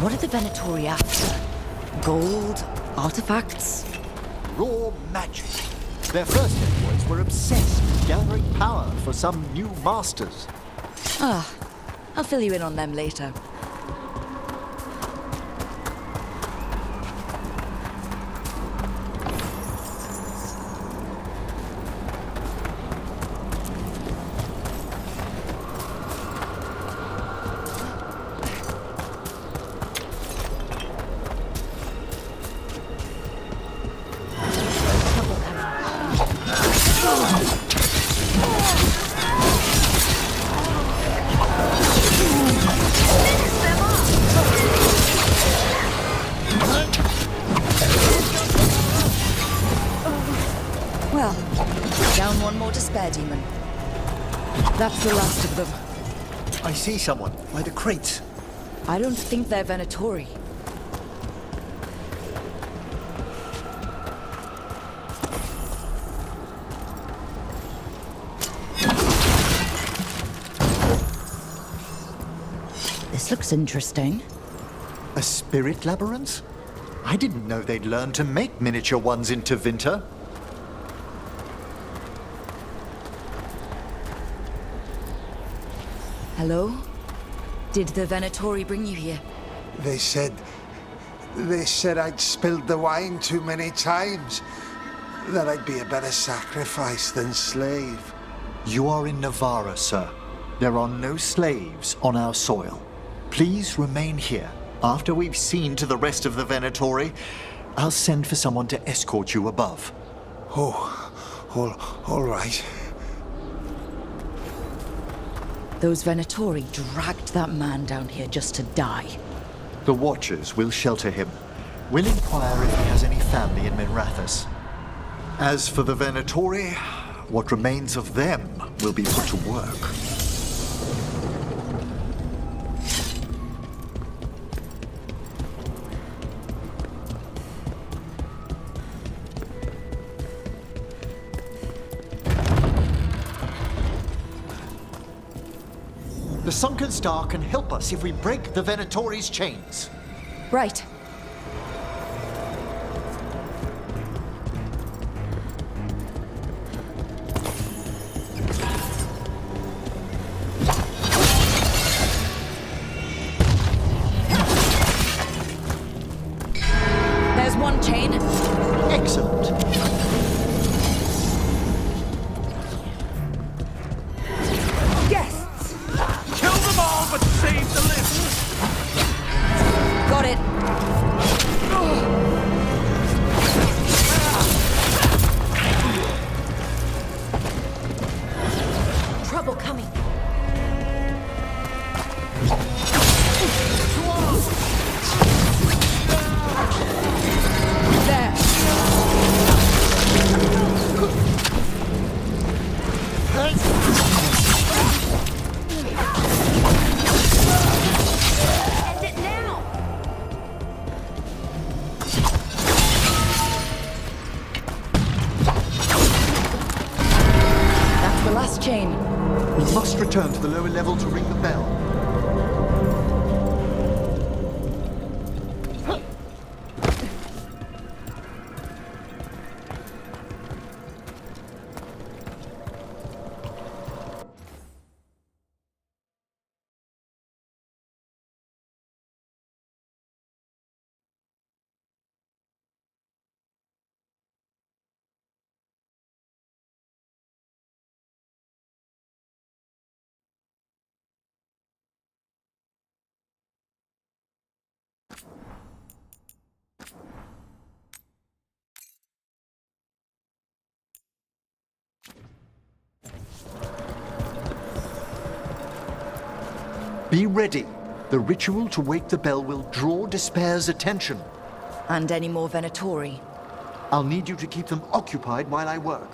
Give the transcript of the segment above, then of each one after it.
What are the Venatori after? Gold? Artifacts? Raw magic. Their first envoys were obsessed with gathering power for some new masters. Ah, I'll fill you in on them later. Well, down one more despair demon. That's the last of them. I see someone by the crates. I don't think they're Venatori. This looks interesting. A spirit labyrinth? I didn't know they'd learned to make miniature ones in Tevinter. Hello? Did the Venatori bring you here? They said I'd spilled the wine too many times. That I'd be a better sacrifice than slave. You are in Navarra, sir. There are no slaves on our soil. Please remain here. After we've seen to the rest of the Venatori, I'll send for someone to escort you above. All right. Those Venatori dragged that man down here just to die. The Watchers will shelter him. We'll inquire if he has any family in Minrathous. As for the Venatori, what remains of them will be put to work. The Sunken Star can help us if we break the Venatori's chains. Right. There's one chain. Excellent. But save the list! Got it. Trouble coming. There. Chain. We must return to the lower level to ring the bell. Be ready. The ritual to wake the bell will draw Despair's attention. And any more Venatori? I'll need you to keep them occupied while I work.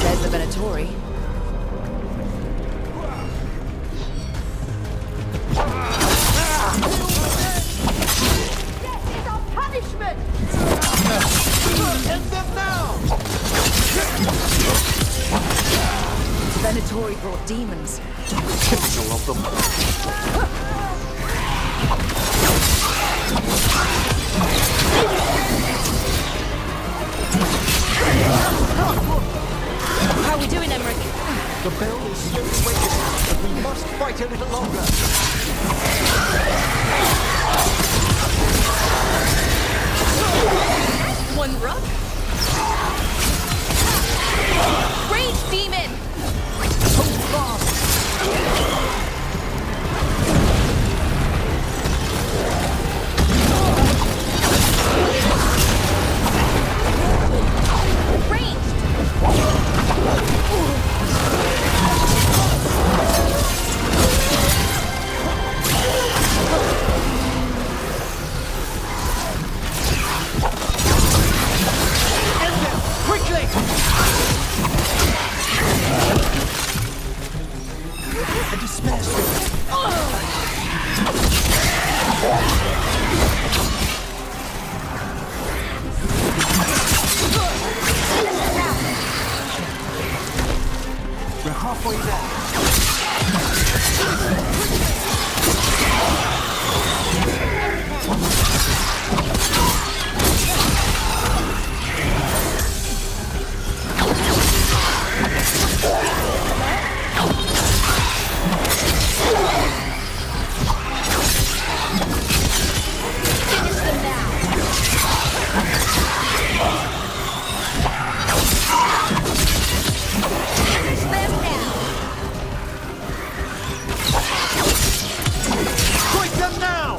There's the Venatori. Venatori brought demons. Typical of them. How are we doing, Emmerich? The bell is slowly waking, but we must fight a little longer. One rough? Rage demon! Hold fast! We're halfway there. Strike them now!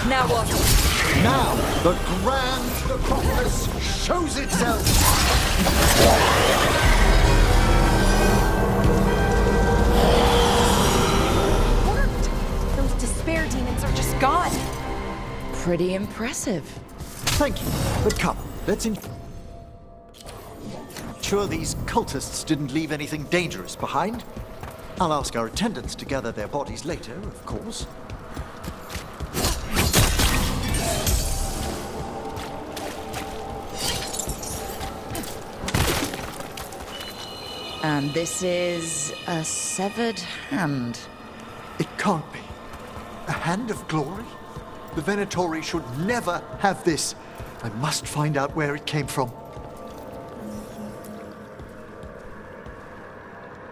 Now what? Now, the grand necropolis shows itself! Worked! Those despair demons are just gone. Pretty impressive. Thank you, but come, let's sure these cultists didn't leave anything dangerous behind. I'll ask our attendants to gather their bodies later, of course. And this is a severed hand. It can't be. A hand of glory? The Venatori should never have this. I must find out where it came from.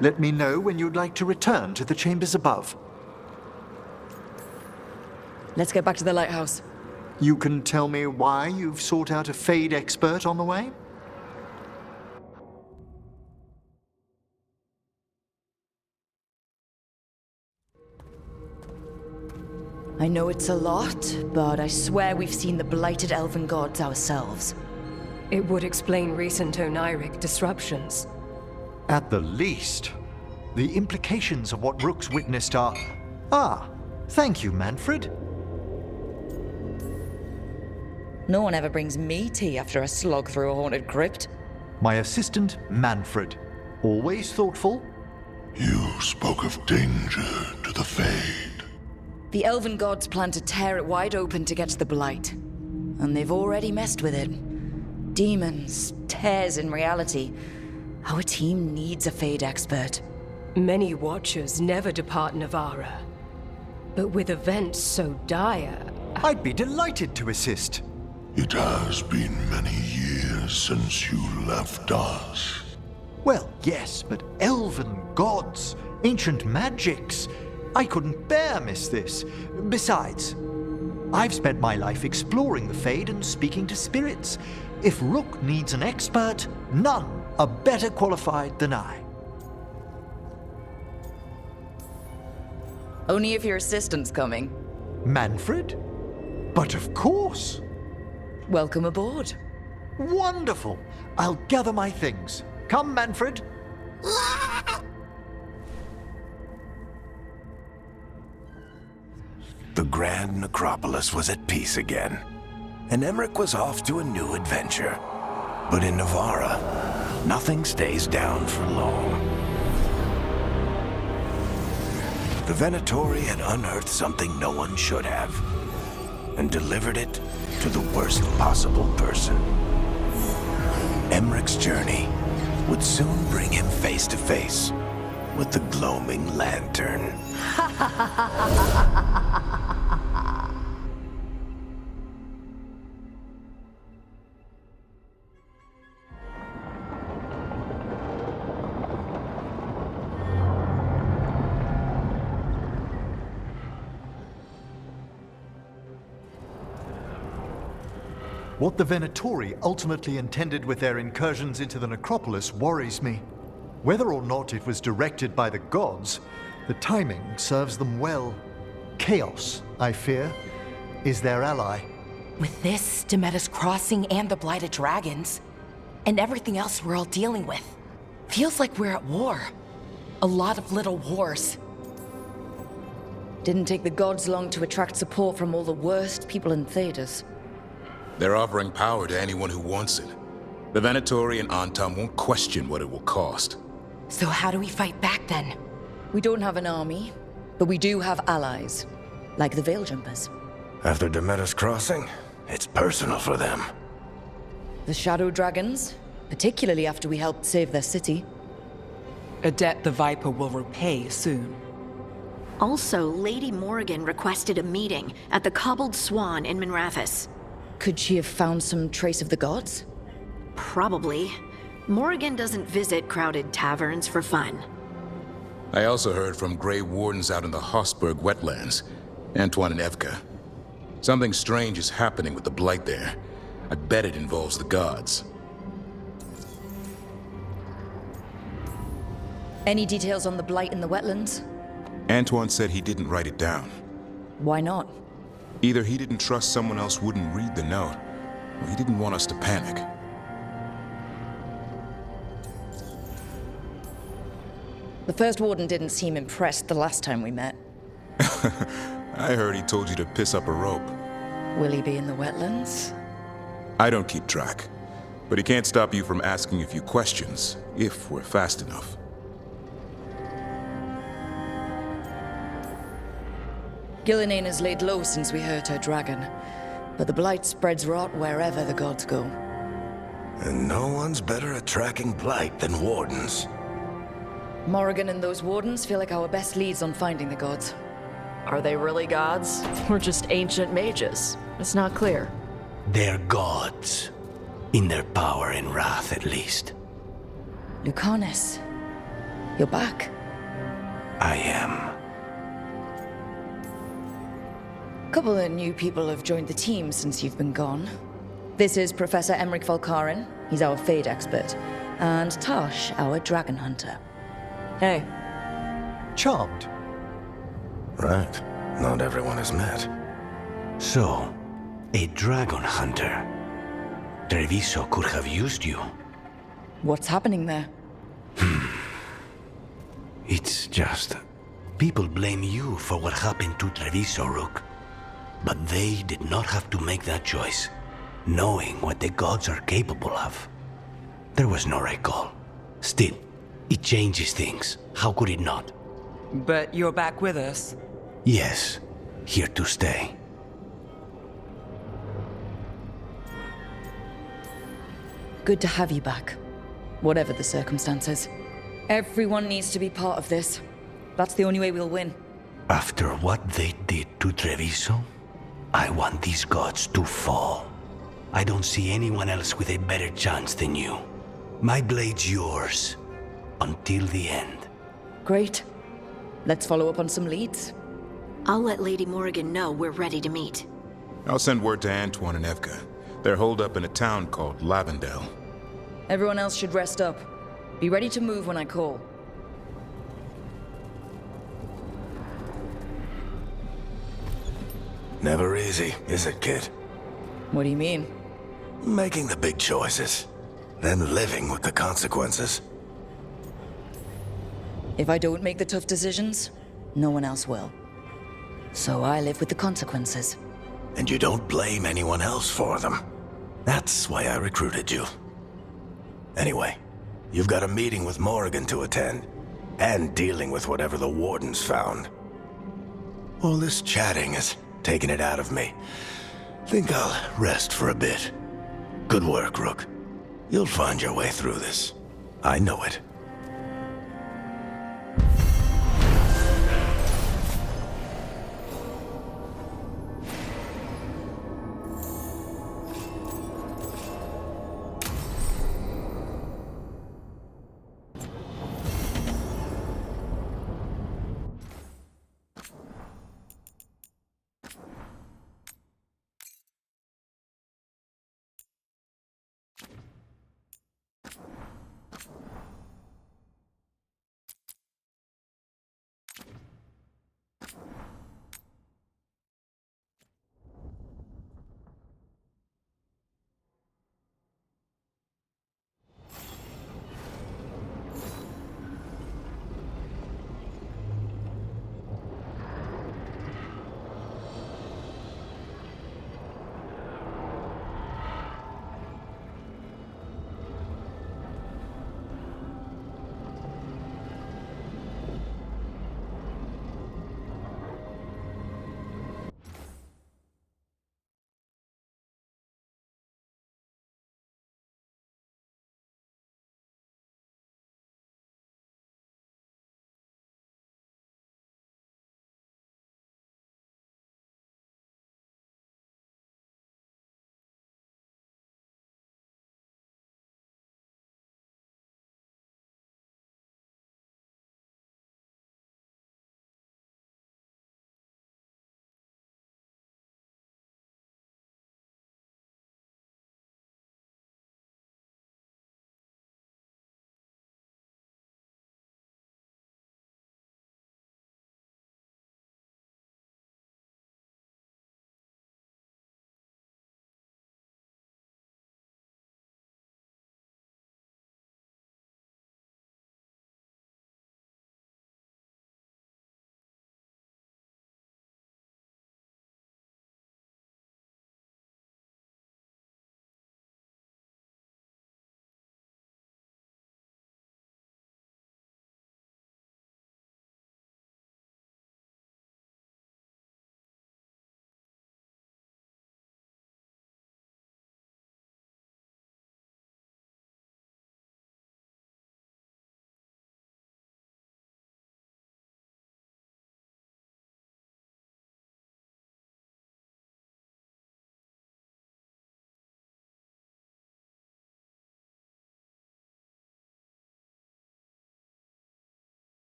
Let me know when you'd like to return to the chambers above. Let's get back to the lighthouse. You can tell me why you've sought out a Fade expert on the way? I know it's a lot, but I swear we've seen the blighted elven gods ourselves. It would explain recent Oniric disruptions. At the least. The implications of what Rook's witnessed are... Ah, thank you, Manfred. No one ever brings me tea after a slog through a haunted crypt. My assistant, Manfred. Always thoughtful. You spoke of danger to the Fade. The elven gods plan to tear it wide open to get to the blight. And they've already messed with it. Demons, tears in reality. Our team needs a Fade expert. Many Watchers never depart Navara. But with events so dire... I'd be delighted to assist. It has been many years since you left us. Well, yes, but elven gods, ancient magics. I couldn't bear miss this. Besides, I've spent my life exploring the Fade and speaking to spirits. If Rook needs an expert, none are better qualified than I. Only if your assistant's coming. Manfred? But of course. Welcome aboard. Wonderful. I'll gather my things. Come, Manfred. The Grand Necropolis was at peace again, and Emmerich was off to a new adventure. But in Navarra, nothing stays down for long. The Venatori had unearthed something no one should have, and delivered it to the worst possible person. Emmerich's journey would soon bring him face to face with the Gloaming Lantern. What the Venatori ultimately intended with their incursions into the necropolis worries me. Whether or not it was directed by the gods, the timing serves them well. Chaos, I fear, is their ally. With this, Demeter's Crossing and the Blighted Dragons, and everything else we're all dealing with, feels like we're at war. A lot of little wars. Didn't take the gods long to attract support from all the worst people in Thedas. They're offering power to anyone who wants it. The Venatori and Antam won't question what it will cost. So how do we fight back then? We don't have an army, but we do have allies, like the Veil Jumpers. After Demeter's Crossing, it's personal for them. The Shadow Dragons, particularly after we helped save their city. A debt the Viper will repay soon. Also, Lady Morrigan requested a meeting at the Cobbled Swan in Minrathous. Could she have found some trace of the gods? Probably. Morrigan doesn't visit crowded taverns for fun. I also heard from Grey Wardens out in the Hossberg wetlands, Antoine and Evka. Something strange is happening with the Blight there. I bet it involves the gods. Any details on the Blight in the wetlands? Antoine said he didn't write it down. Why not? Either he didn't trust someone else wouldn't read the note, or he didn't want us to panic. The First Warden didn't seem impressed the last time we met. I heard he told you to piss up a rope. Will he be in the wetlands? I don't keep track, but he can't stop you from asking a few questions, if we're fast enough. Gillenane has laid low since we hurt her dragon, but the Blight spreads rot wherever the gods go. And no one's better at tracking Blight than Wardens. Morrigan and those Wardens feel like our best leads on finding the gods. Are they really gods? Or just ancient mages? It's not clear. They're gods. In their power and wrath, at least. Lucanus, you're back. I am. A couple of new people have joined the team since you've been gone. This is Professor Emmerich Volkaren, he's our Fade expert, and Tash, our Dragon Hunter. Hey. Charmed. Right. Not everyone is met. So, a Dragon Hunter. Treviso could have used you. What's happening there? It's just... people blame you for what happened to Treviso, Rook. But they did not have to make that choice, knowing what the gods are capable of. There was no recall. Still, it changes things. How could it not? But you're back with us? Yes, here to stay. Good to have you back, whatever the circumstances. Everyone needs to be part of this. That's the only way we'll win. After what they did to Treviso, I want these gods to fall. I don't see anyone else with a better chance than you. My blade's yours, until the end. Great. Let's follow up on some leads. I'll let Lady Morrigan know we're ready to meet. I'll send word to Antoine and Evka. They're holed up in a town called Lavendel. Everyone else should rest up. Be ready to move when I call. Never easy, is it, kid? What do you mean? Making the big choices, then living with the consequences. If I don't make the tough decisions, no one else will. So I live with the consequences. And you don't blame anyone else for them. That's why I recruited you. Anyway, you've got a meeting with Morrigan to attend, and dealing with whatever the Wardens found. All this chatting is taking it out of me. Think I'll rest for a bit. Good work, Rook. You'll find your way through this. I know it.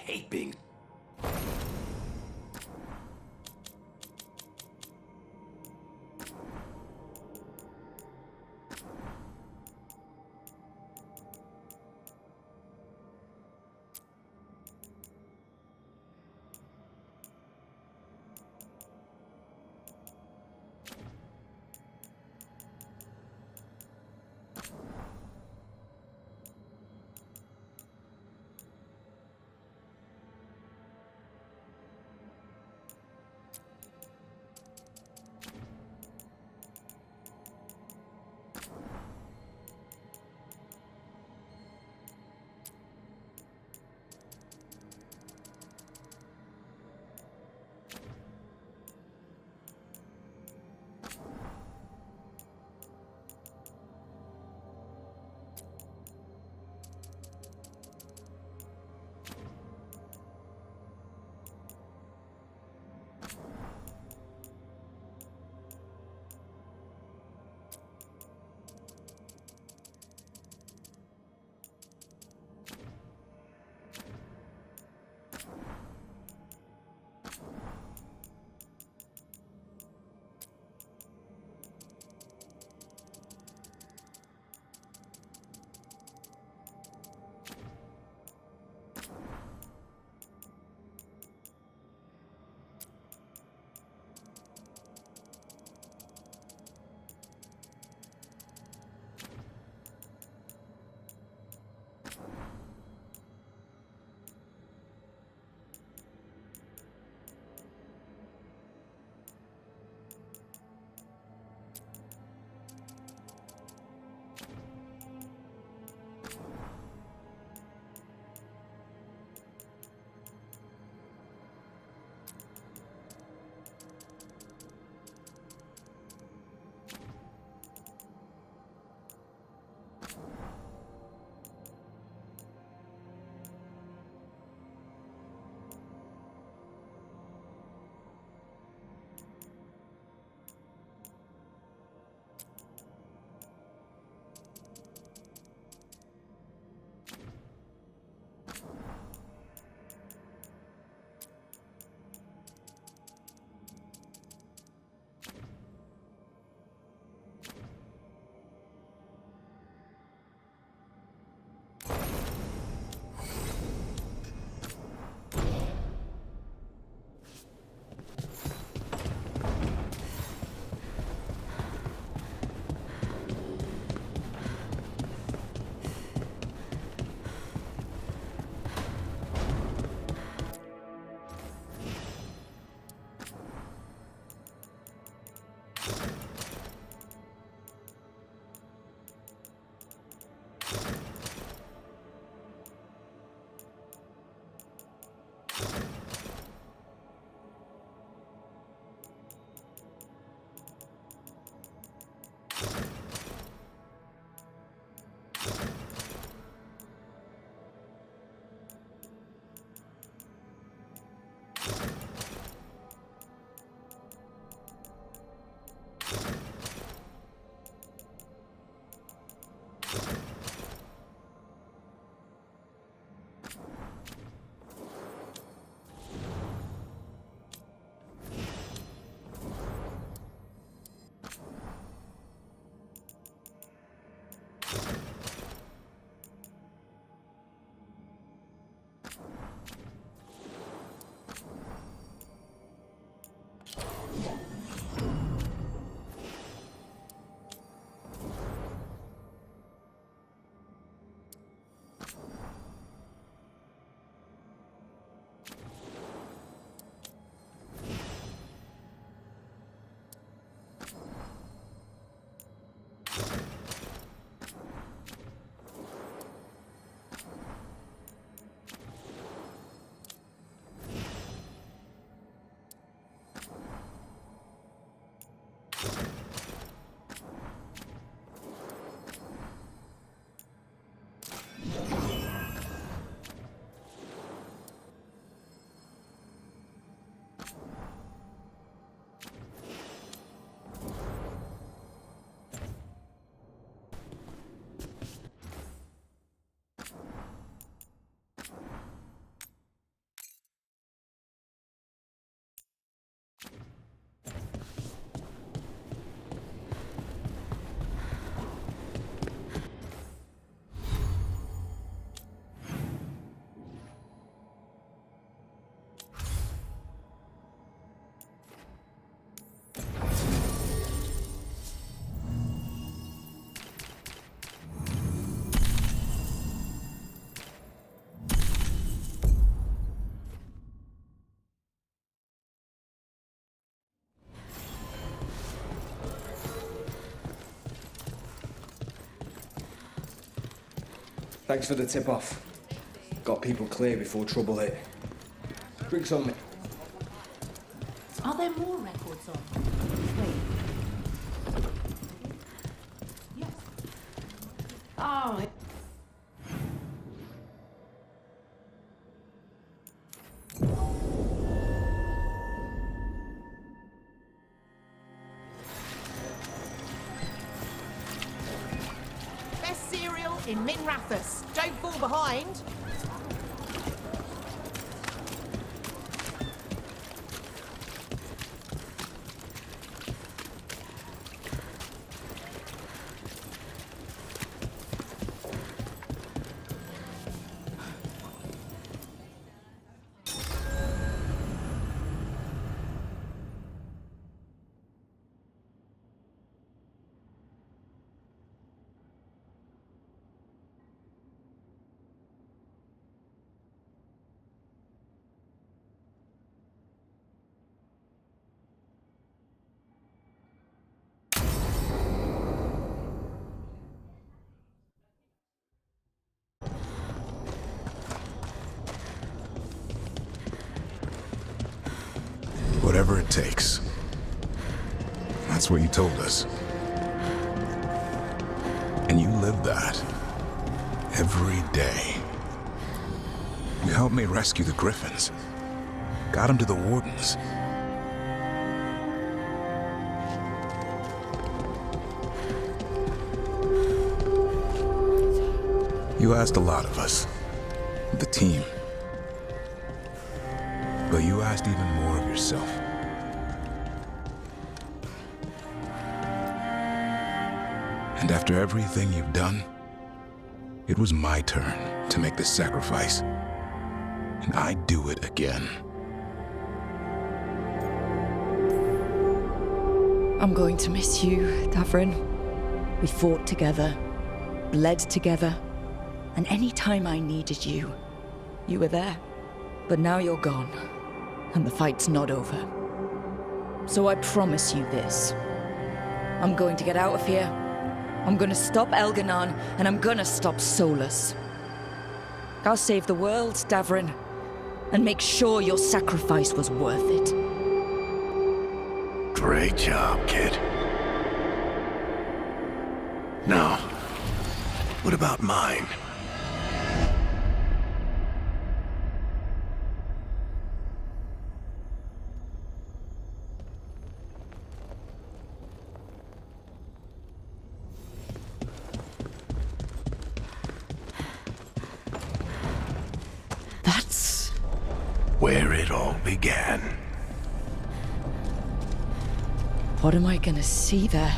hate being... Thanks for the tip-off. Got people clear before trouble hit. Drinks on me. Are there more records on? Wait. Yes. Oh. Best cereal in Min Rathus. Don't fall behind. Whatever it takes. That's what you told us. And you live that. Every day. You helped me rescue the Griffins. Got them to the Wardens. You asked a lot of us. The team. But you asked even more of yourself. And after everything you've done, it was my turn to make the sacrifice. And I'd do it again. I'm going to miss you, Davrin. We fought together, bled together, and any time I needed you, you were there. But now you're gone, and the fight's not over. So I promise you this. I'm going to get out of here. I'm gonna stop Elganon, and I'm gonna stop Solus. I'll save the world, Davrin, and make sure your sacrifice was worth it. Great job, kid. Now, what about mine? That's where it all began. What am I gonna see there?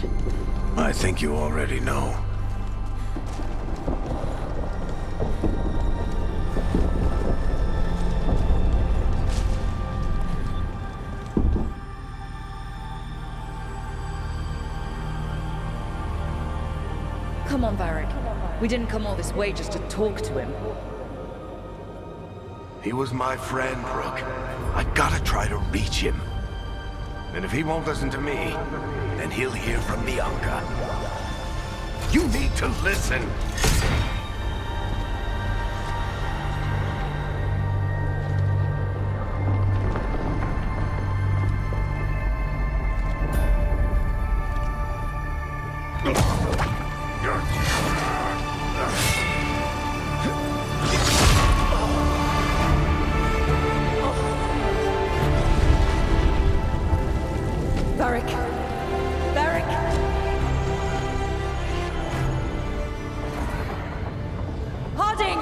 I think you already know. Come on, Varric. We didn't come all this way just to talk to him. He was my friend, Rook. I gotta try to reach him. And if he won't listen to me, then he'll hear from Bianca. You need to listen! Varric! Varric! Harding!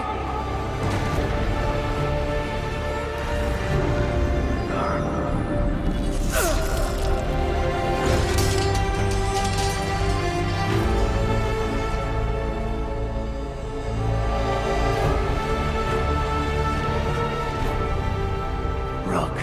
Rook.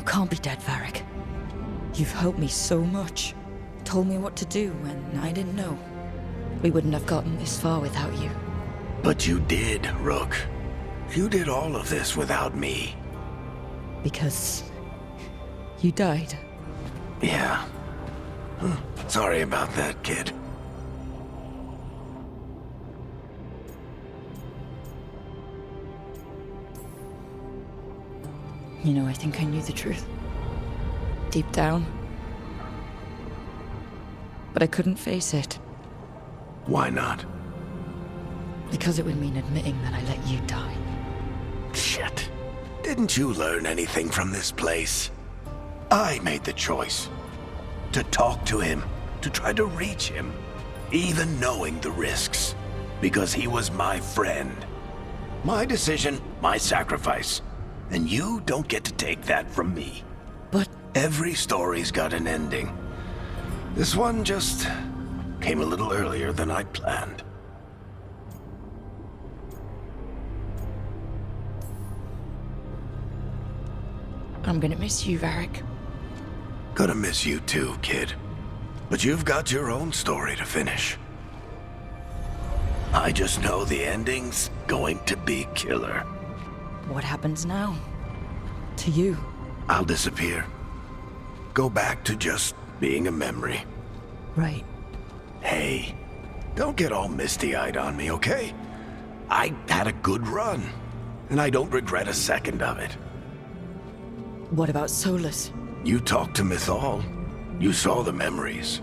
You can't be dead, Varric. You've helped me so much. Told me what to do when I didn't know. We wouldn't have gotten this far without you. But you did, Rook. You did all of this without me. Because you died. Yeah. Sorry about that, kid. You know, I think I knew the truth. Deep down. But I couldn't face it. Why not? Because it would mean admitting that I let you die. Shit. Didn't you learn anything from this place? I made the choice. To talk to him, to try to reach him, even knowing the risks. Because he was my friend. My decision, my sacrifice. And you don't get to take that from me. But every story's got an ending. This one just came a little earlier than I'd planned. I'm gonna miss you, Varric. Gonna miss you too, kid. But you've got your own story to finish. I just know the ending's going to be killer. What happens now? To you? I'll disappear. Go back to just being a memory. Right. Hey, don't get all misty-eyed on me, okay? I had a good run, and I don't regret a second of it. What about Solus? You talked to Mythal. You saw the memories.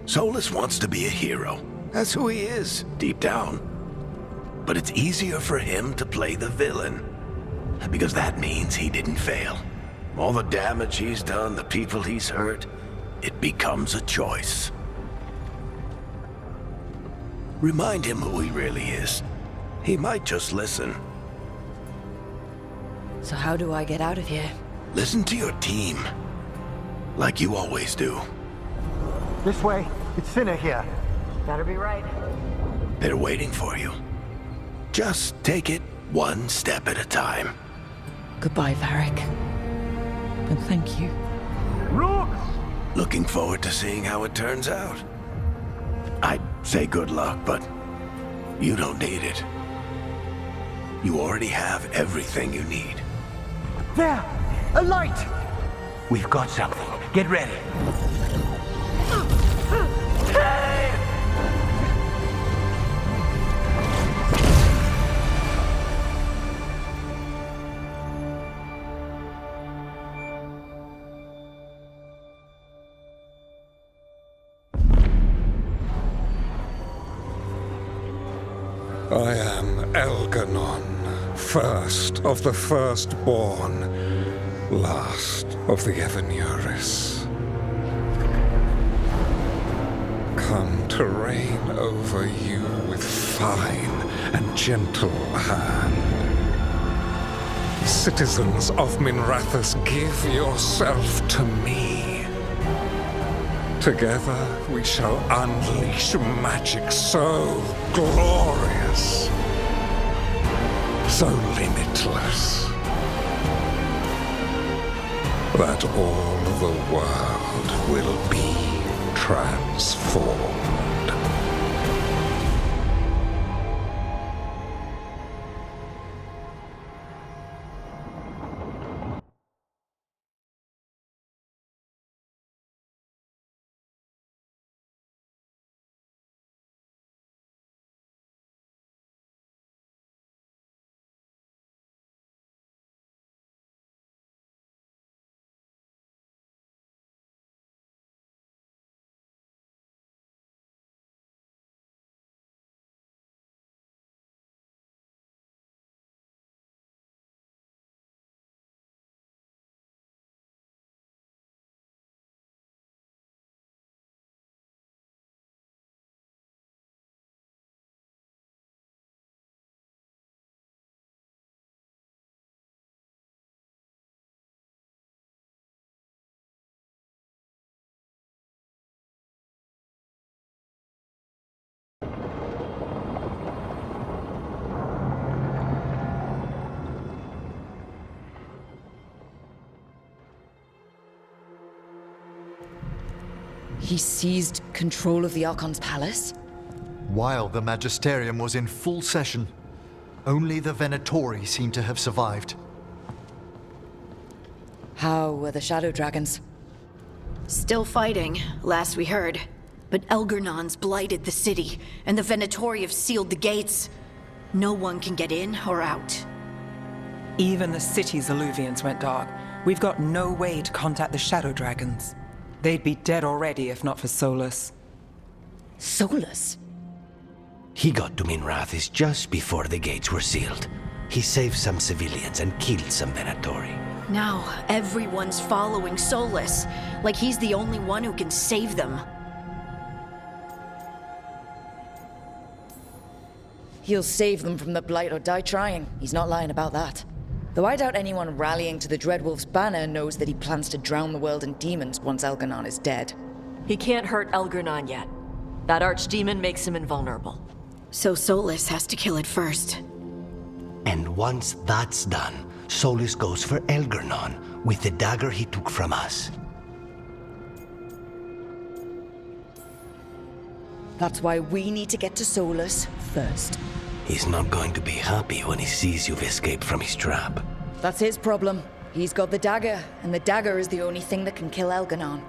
Solus wants to be a hero. That's who he is, deep down. But it's easier for him to play the villain. Because that means he didn't fail. All the damage he's done, the people he's hurt, it becomes a choice. Remind him who he really is. He might just listen. So how do I get out of here? Listen to your team. Like you always do. This way. It's Cinna here. Better be right. They're waiting for you. Just take it one step at a time. Goodbye, Varric. And thank you. Rook! Looking forward to seeing how it turns out. I'd say good luck, but you don't need it. You already have everything you need. There! A light! We've got something. Get ready. I am Elganon, first of the firstborn, last of the Evanuris. Come to reign over you with fine and gentle hand. Citizens of Minrathous, give yourself to me. Together we shall unleash magic so glorious, so limitless, that all the world will be transformed. He seized control of the Archon's palace? While the Magisterium was in full session, only the Venatori seem to have survived. How were the Shadow Dragons? Still fighting, last we heard. But Elgernon's blighted the city, and the Venatori have sealed the gates. No one can get in or out. Even the city's Illuvians went dark. We've got no way to contact the Shadow Dragons. They'd be dead already if not for Solus. Solus? He got to Minrathis just before the gates were sealed. He saved some civilians and killed some Venatori. Now, everyone's following Solus, like he's the only one who can save them. He'll save them from the Blight or die trying. He's not lying about that. Though I doubt anyone rallying to the Dreadwolf's banner knows that he plans to drown the world in demons once Elgernon is dead. He can't hurt Elgernon yet. That archdemon makes him invulnerable. So Solus has to kill it first. And once that's done, Solus goes for Elgernon with the dagger he took from us. That's why we need to get to Solus first. He's not going to be happy when he sees you've escaped from his trap. That's his problem. He's got the dagger, and the dagger is the only thing that can kill Elgernon.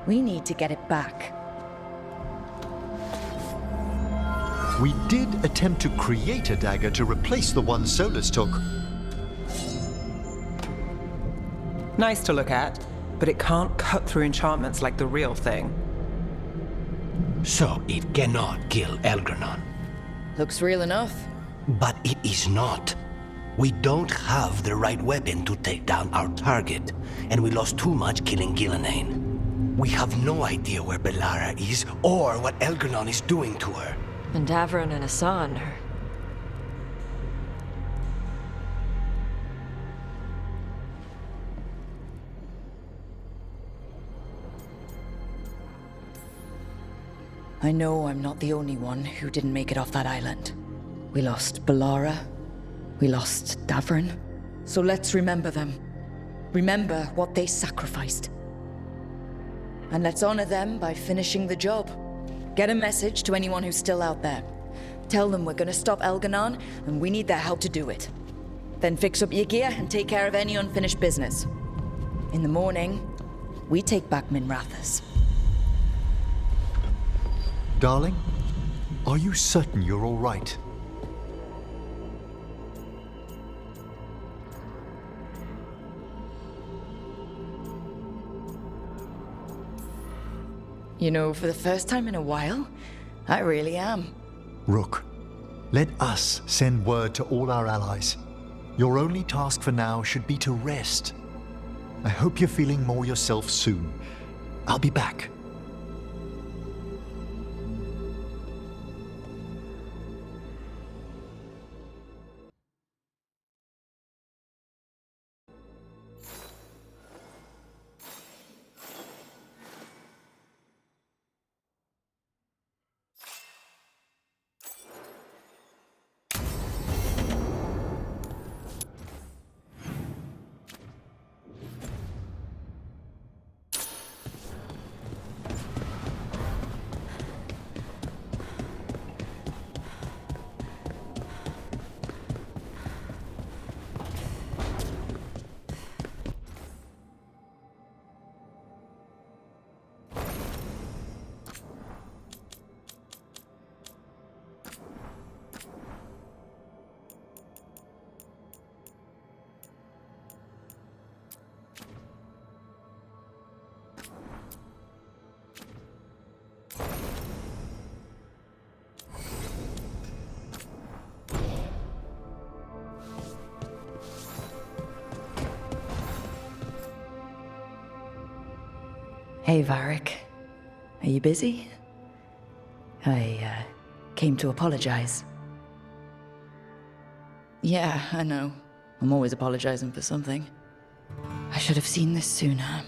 We need to get it back. We did attempt to create a dagger to replace the one Solus took. Nice to look at, but it can't cut through enchantments like the real thing. So it cannot kill Elgernon. Looks real enough. But it is not. We don't have the right weapon to take down our target, and we lost too much killing Gillenane. We have no idea where Bellara is or what Elgernon is doing to her. And Davron and Hassan are... I know I'm not the only one who didn't make it off that island. We lost Bellara. We lost Davron. So let's remember them. Remember what they sacrificed. And let's honor them by finishing the job. Get a message to anyone who's still out there. Tell them we're gonna stop Elgernon, and we need their help to do it. Then fix up your gear and take care of any unfinished business. In the morning, we take back Minrathis. Darling, are you certain you're all right? You know, for the first time in a while, I really am. Rook, let us send word to all our allies. Your only task for now should be to rest. I hope you're feeling more yourself soon. I'll be back. Hey, Varric. Are you busy? I came to apologize. Yeah, I know. I'm always apologizing for something. I should have seen this sooner.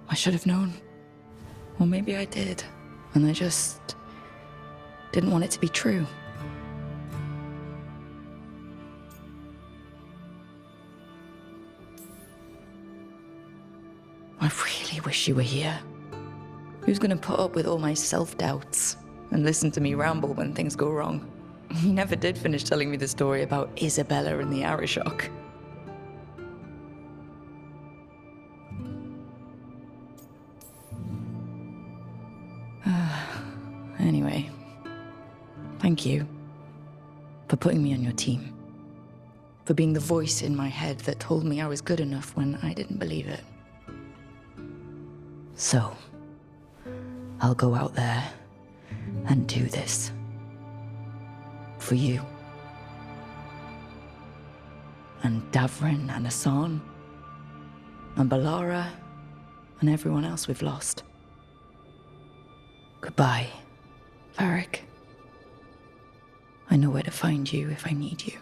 I should have known. Or maybe I did, and I just didn't want it to be true. I really wish you were here. Who's gonna put up with all my self-doubts and listen to me ramble when things go wrong? He never did finish telling me the story about Isabella and the Arishok. Anyway, thank you for putting me on your team. For being the voice in my head that told me I was good enough when I didn't believe it. So, I'll go out there and do this. For you. And Davrin and Asan. And Balara. And everyone else we've lost. Goodbye, Varric. I know where to find you if I need you.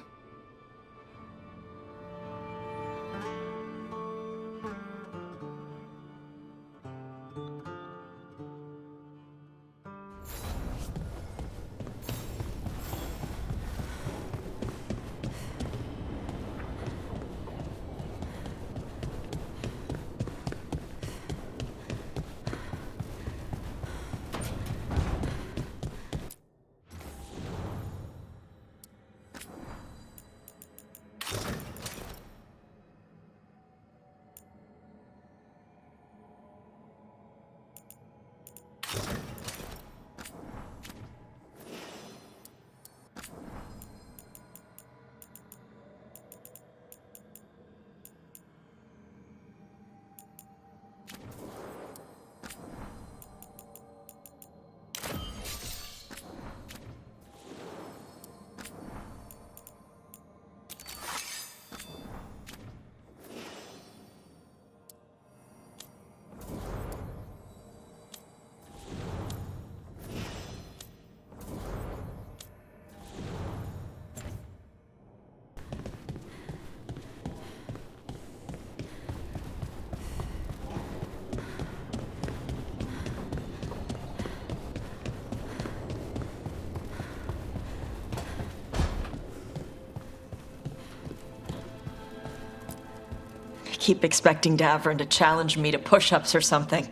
Keep expecting Davrin to challenge me to push-ups or something.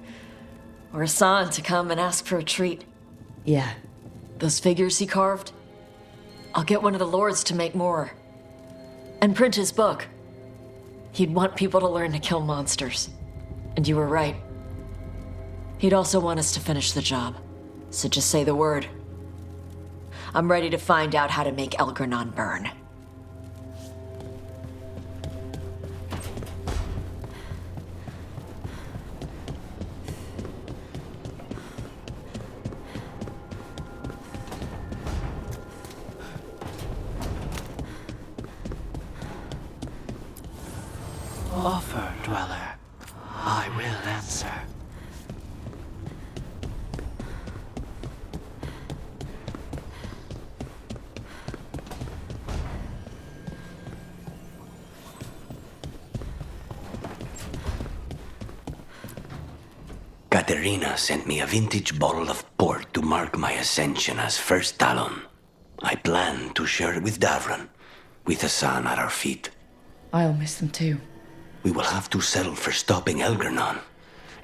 Or Asan to come and ask for a treat. Yeah. Those figures he carved? I'll get one of the lords to make more. And print his book. He'd want people to learn to kill monsters. And you were right. He'd also want us to finish the job. So just say the word. I'm ready to find out how to make Elgernon burn. Offer, Dweller. I will answer. Katerina sent me a vintage bottle of port to mark my ascension as First Talon. I plan to share it with Davrin, with Asan at our feet. I'll miss them too. We will have to settle for stopping Elgernon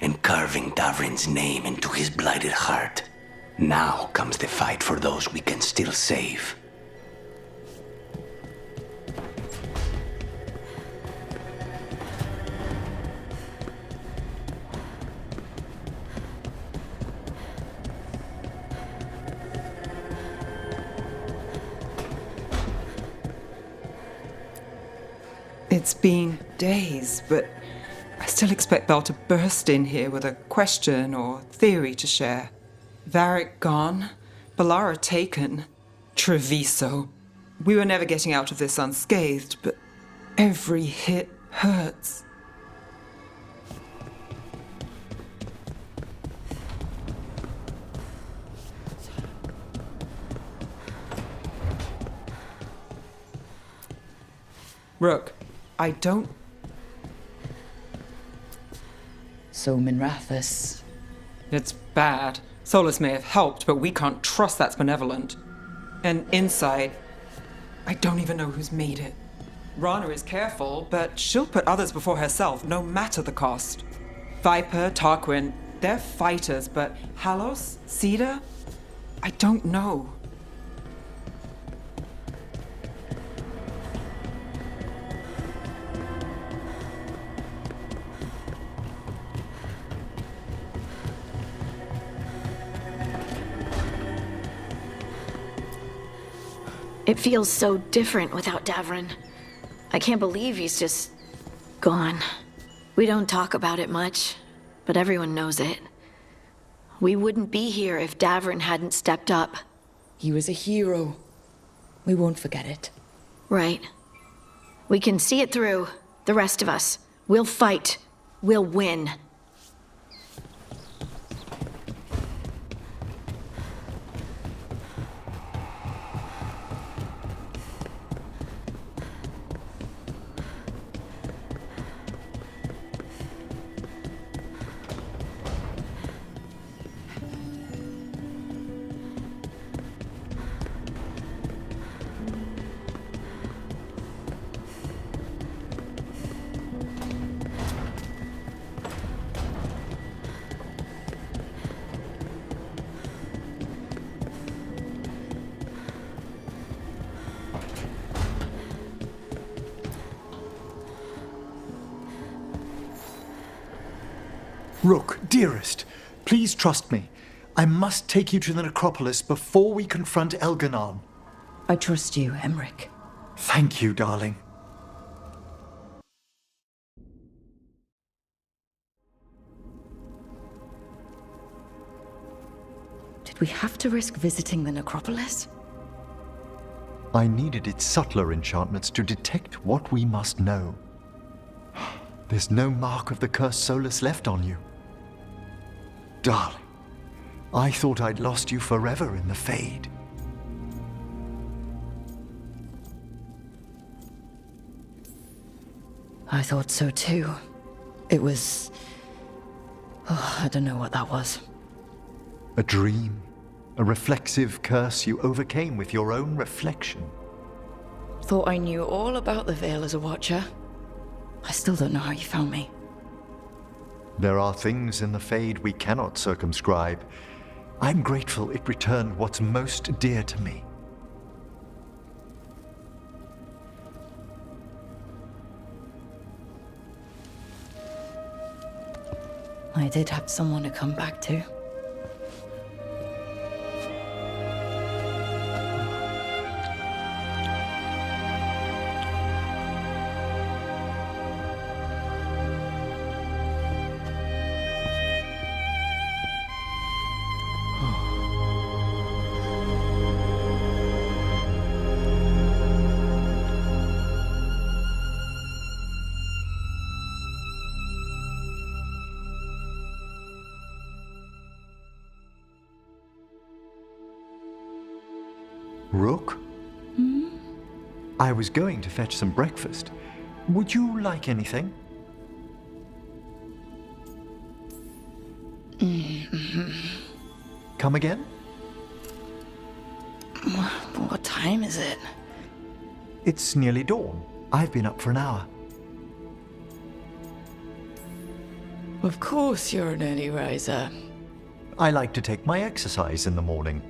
and carving Davrin's name into his blighted heart. Now comes the fight for those we can still save. It's been days, but I still expect Belle to burst in here with a question or theory to share. Varric gone, Balara taken, Treviso. We were never getting out of this unscathed, but every hit hurts. Rook, I don't... So Minrathous. It's bad. Solus may have helped, but we can't trust that's benevolent. And inside, I don't even know who's made it. Rana is careful, but she'll put others before herself, no matter the cost. Viper, Tarquin, They're fighters, but Halos? Cedar? I don't know. It feels so different without Davrin. I can't believe he's just gone. We don't talk about it much, but everyone knows it. We wouldn't be here if Davrin hadn't stepped up. He was a hero. We won't forget it. Right. We can see it through, the rest of us. We'll fight. We'll win. Rook, dearest, please trust me. I must take you to the necropolis before we confront Elganon. I trust you, Emmerich. Thank you, darling. Did we have to risk visiting the necropolis? I needed its subtler enchantments to detect what we must know. There's no mark of the cursed Solus left on you. Darling, I thought I'd lost you forever in the Fade. I thought so too. It was... Oh, I don't know what that was. A dream. A reflexive curse you overcame with your own reflection. Thought I knew all about the Veil as a Watcher. I still don't know how you found me. There are things in the Fade we cannot circumscribe. I'm grateful it returned what's most dear to me. I did have someone to come back to. Rook? I was going to fetch some breakfast. Would you like anything? Come again? What time is it? It's nearly dawn. I've been up for an hour. Of course you're an early riser. I like to take my exercise in the morning.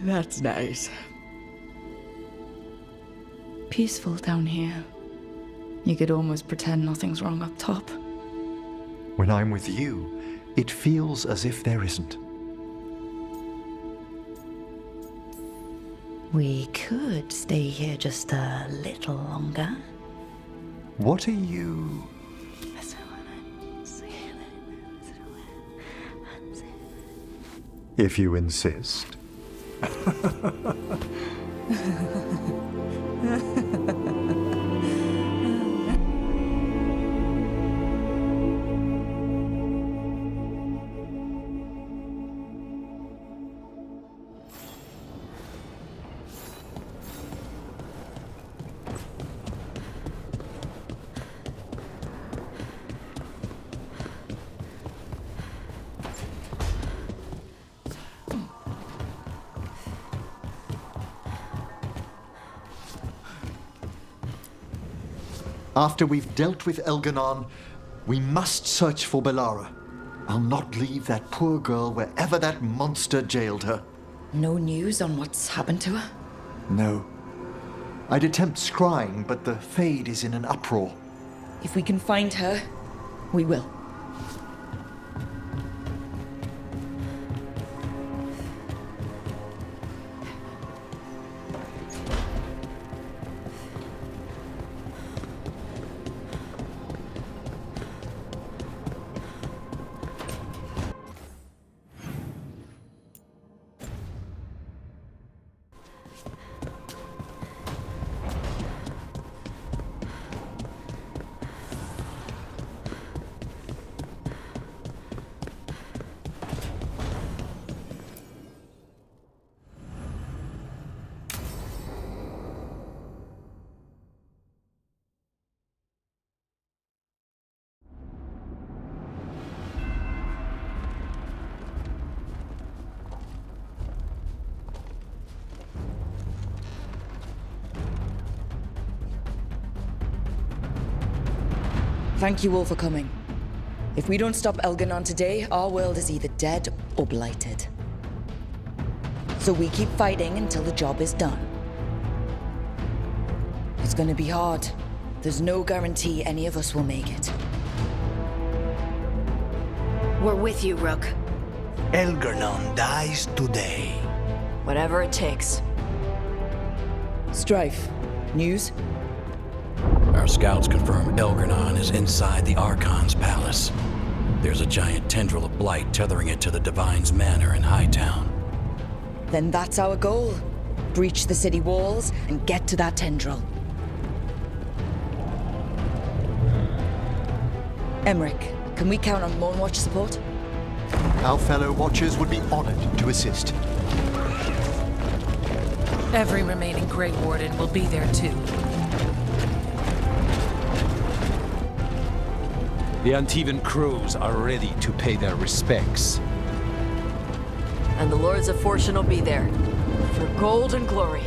That's nice. Peaceful down here. You could almost pretend nothing's wrong up top. When I'm with you, it feels as if there isn't. We could stay here just a little longer. What are you... If you insist. After we've dealt with Elganon, We must search for Bellara. I'll not leave that poor girl wherever that monster jailed her. No news on what's happened to her? No. I'd attempt scrying, but the Fade is in an uproar. If we can find her, we will. Thank you all for coming. If we don't stop Elganon today, our world is either dead or blighted. So we keep fighting until the job is done. It's gonna be hard. There's no guarantee any of us will make it. We're with you, Rook. Elganon dies today. Whatever it takes. Strife, news? Our scouts confirm Elganon is inside the Archon's palace. There's a giant tendril of blight tethering it to the Divine's manor in Hightown. Then that's our goal. Breach the city walls and get to that tendril. Emmerich, can we count on Moonwatch support? Our fellow Watchers would be honored to assist. Every remaining Grey Warden will be there too. The Antivan crews are ready to pay their respects. And the Lords of Fortune will be there. For gold and glory.